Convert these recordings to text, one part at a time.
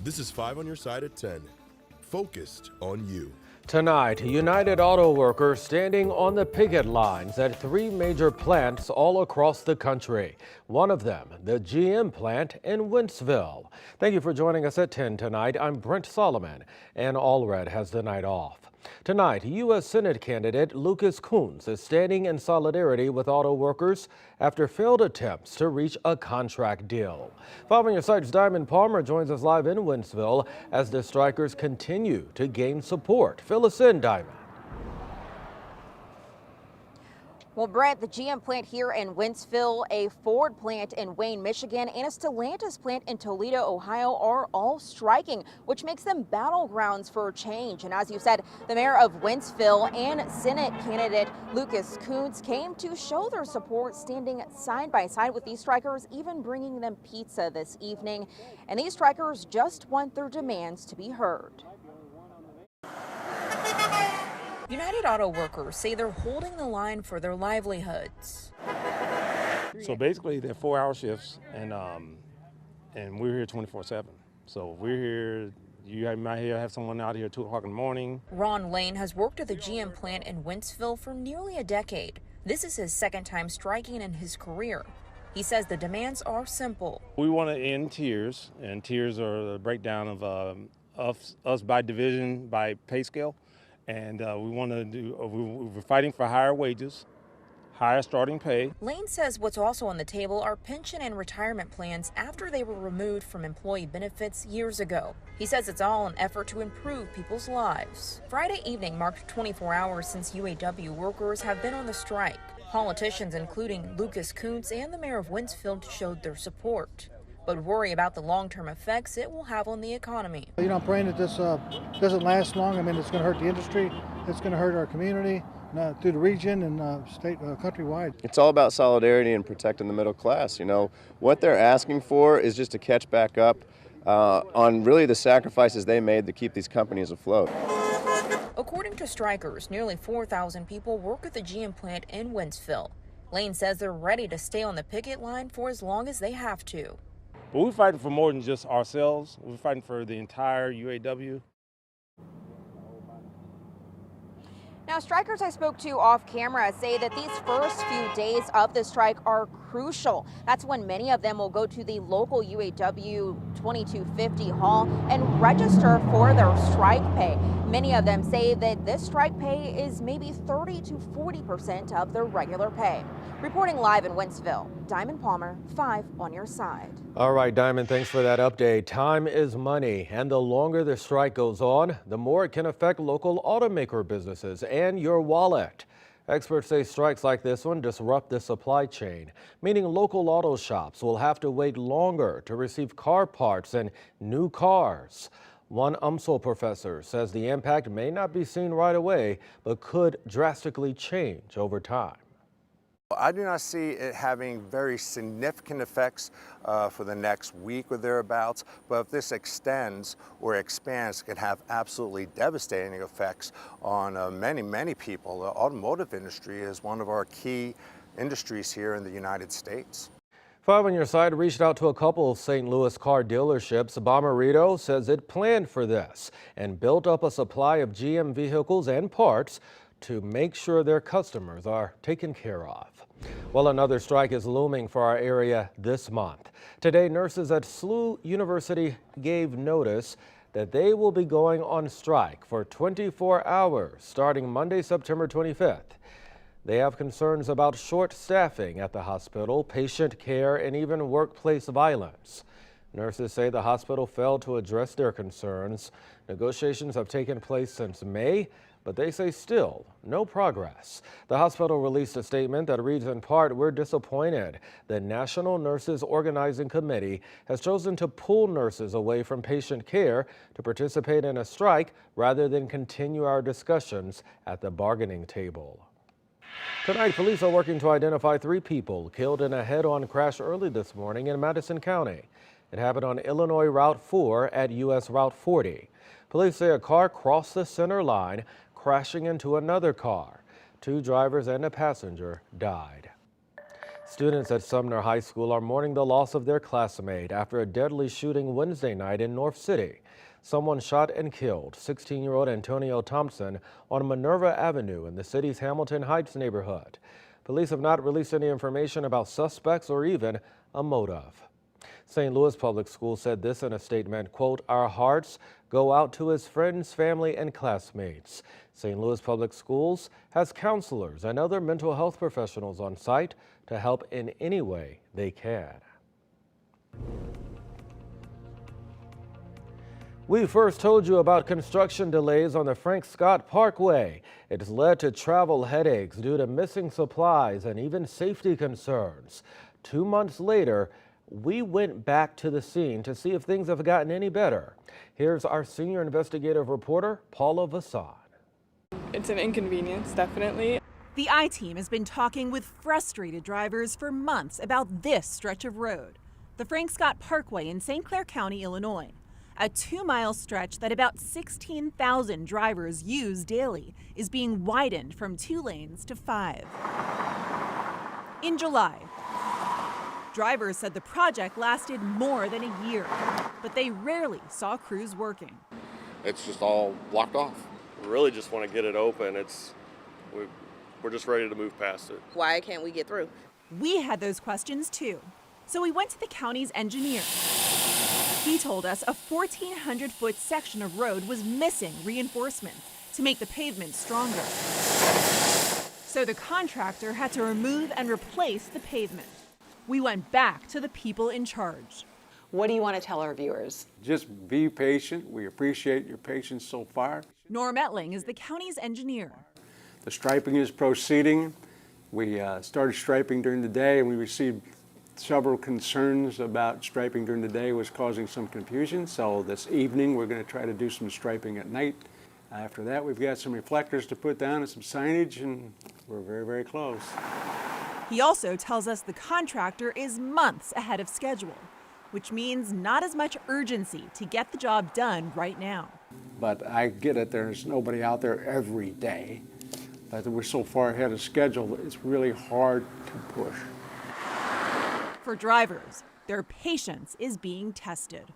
This is 5 on your side at 10. Focused on you. Tonight, United Auto Workers standing on the picket lines at 3 major plants all across the country. One of them, the GM plant in Wentzville. Thank you for joining us at 10 tonight. I'm Brent Solomon, and Allred has the night off. Tonight, U.S. Senate candidate Lucas Kunz is standing in solidarity with auto workers after failed attempts to reach a contract deal. 5 on your side's Diamond Palmer joins us live in Wentzville as the strikers continue to gain support. Fill us in, Diamond. Well, Brett, the GM plant here in Wentzville, a Ford plant in Wayne, Michigan, and a Stellantis plant in Toledo, Ohio are all striking, which makes them battlegrounds for change. And as you said, the mayor of Wentzville and Senate candidate Lucas Kunz came to show their support, standing side by side with these strikers, even bringing them pizza this evening. And these strikers just want their demands to be heard. United Auto Workers say they're holding the line for their livelihoods. So basically, they're 4-hour shifts, and we're here 24/7. So we're here. You might have someone out here at 2 o'clock in the morning. Ron Lane has worked at the GM plant in Wentzville for nearly a decade. This is his second time striking in his career. He says the demands are simple. We want to end tiers, and tiers are the breakdown of us by division, by pay scale. And we're fighting for higher wages, higher starting pay. Lane says what's also on the table are pension and retirement plans after they were removed from employee benefits years ago. He says it's all an effort to improve people's lives. Friday evening marked 24 hours since UAW workers have been on the strike. Politicians, including Lucas Kunz and the mayor of Wentzville, showed their support, but worry about the long-term effects it will have on the economy. You know, I'm praying that this doesn't last long. I mean, it's going to hurt the industry. It's going to hurt our community through the region and state, countrywide. It's all about solidarity and protecting the middle class. You know, what they're asking for is just to catch back up on really the sacrifices they made to keep these companies afloat. According to strikers, nearly 4,000 people work at the GM plant in Wentzville. Lane says they're ready to stay on the picket line for as long as they have to. But we're fighting for more than just ourselves. We're fighting for the entire UAW. Now, strikers I spoke to off camera say that these first few days of the strike are crucial. That's when many of them will go to the local UAW 2250 hall and register for their strike pay. Many of them say that this strike pay is maybe 30 to 40% of their regular pay. Reporting live in Wentzville, Diamond Palmer, 5 on your side. All right, Diamond, thanks for that update. Time is money, and the longer the strike goes on, the more it can affect local automaker businesses and your wallet. Experts say strikes like this one disrupt the supply chain, meaning local auto shops will have to wait longer to receive car parts and new cars. One UMSL professor says the impact may not be seen right away, but could drastically change over time. I do not see it having very significant effects for the next week or thereabouts, but if this extends or expands, it can have absolutely devastating effects on many people. The automotive industry is one of our key industries here in the United States. 5 on your side reached out to a couple of St. Louis car dealerships. Bommarito says it planned for this and built up a supply of GM vehicles and parts to make sure their customers are taken care of. Well, another strike is looming for our area this month. Today, nurses at SLU University gave notice that they will be going on strike for 24 hours starting Monday, September 25th. They have concerns about short staffing at the hospital, patient care, and even workplace violence. Nurses say the hospital failed to address their concerns. Negotiations have taken place since May, but they say still no progress. The hospital released a statement that reads in part, "We're disappointed. The National Nurses Organizing Committee has chosen to pull nurses away from patient care to participate in a strike rather than continue our discussions at the bargaining table." Tonight, police are working to identify 3 people killed in a head-on crash early this morning in Madison County. It happened on Illinois Route 4 at U.S. Route 40. Police say a car crossed the center line, crashing into another car. 2 drivers and a passenger died. Students at Sumner High School are mourning the loss of their classmate after a deadly shooting Wednesday night in North City. Someone shot and killed 16-year-old Antonio Thompson on Minerva Avenue in the city's Hamilton Heights neighborhood. Police have not released any information about suspects or even a motive. St. Louis Public Schools said this in a statement, quote, "Our hearts go out to his friends, family, and classmates." St. Louis Public Schools has counselors and other mental health professionals on site to help in any way they can. We first told you about construction delays on the Frank Scott Parkway. It has led to travel headaches due to missing supplies and even safety concerns. 2 months later, we went back to the scene to see if things have gotten any better. Here's our senior investigative reporter, Paula Vassan. It's an inconvenience, definitely. The I-Team has been talking with frustrated drivers for months about this stretch of road, the Frank Scott Parkway in St. Clair County, Illinois. A 2-mile stretch that about 16,000 drivers use daily is being widened from 2 lanes to 5. In July, drivers said the project lasted more than a year, but they rarely saw crews working. It's just all blocked off. We really just want to get it open. We're just ready to move past it. Why can't we get through? We had those questions too, so we went to the county's engineer. He told us a 1,400-foot section of road was missing reinforcements to make the pavement stronger. So the contractor had to remove and replace the pavement. We went back to the people in charge. What do you want to tell our viewers? Just be patient. We appreciate your patience so far. Norm Etling is the county's engineer. The striping is proceeding. We started striping during the day, and we received several concerns about striping during the day was causing some confusion. So this evening, we're going to try to do some striping at night. After that, we've got some reflectors to put down and some signage, and we're very, very close. He also tells us the contractor is months ahead of schedule, which means not as much urgency to get the job done right now. But I get it, there's nobody out there every day. But we're so far ahead of schedule, it's really hard to push. For drivers, their patience is being tested.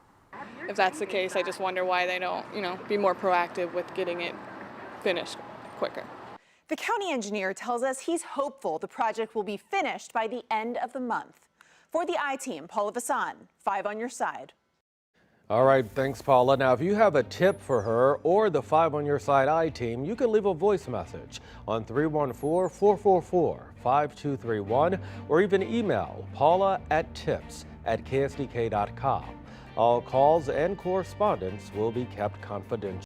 If that's the case, I just wonder why they don't, be more proactive with getting it finished quicker. The county engineer tells us he's hopeful the project will be finished by the end of the month. For the I-Team, Paula Vassan, 5 on your side. All right, thanks, Paula. Now, if you have a tip for her or the 5 on your side I-Team, you can leave a voice message on 314-444-5231 or even email paula@tips@ksdk.com. All calls and correspondence will be kept confidential.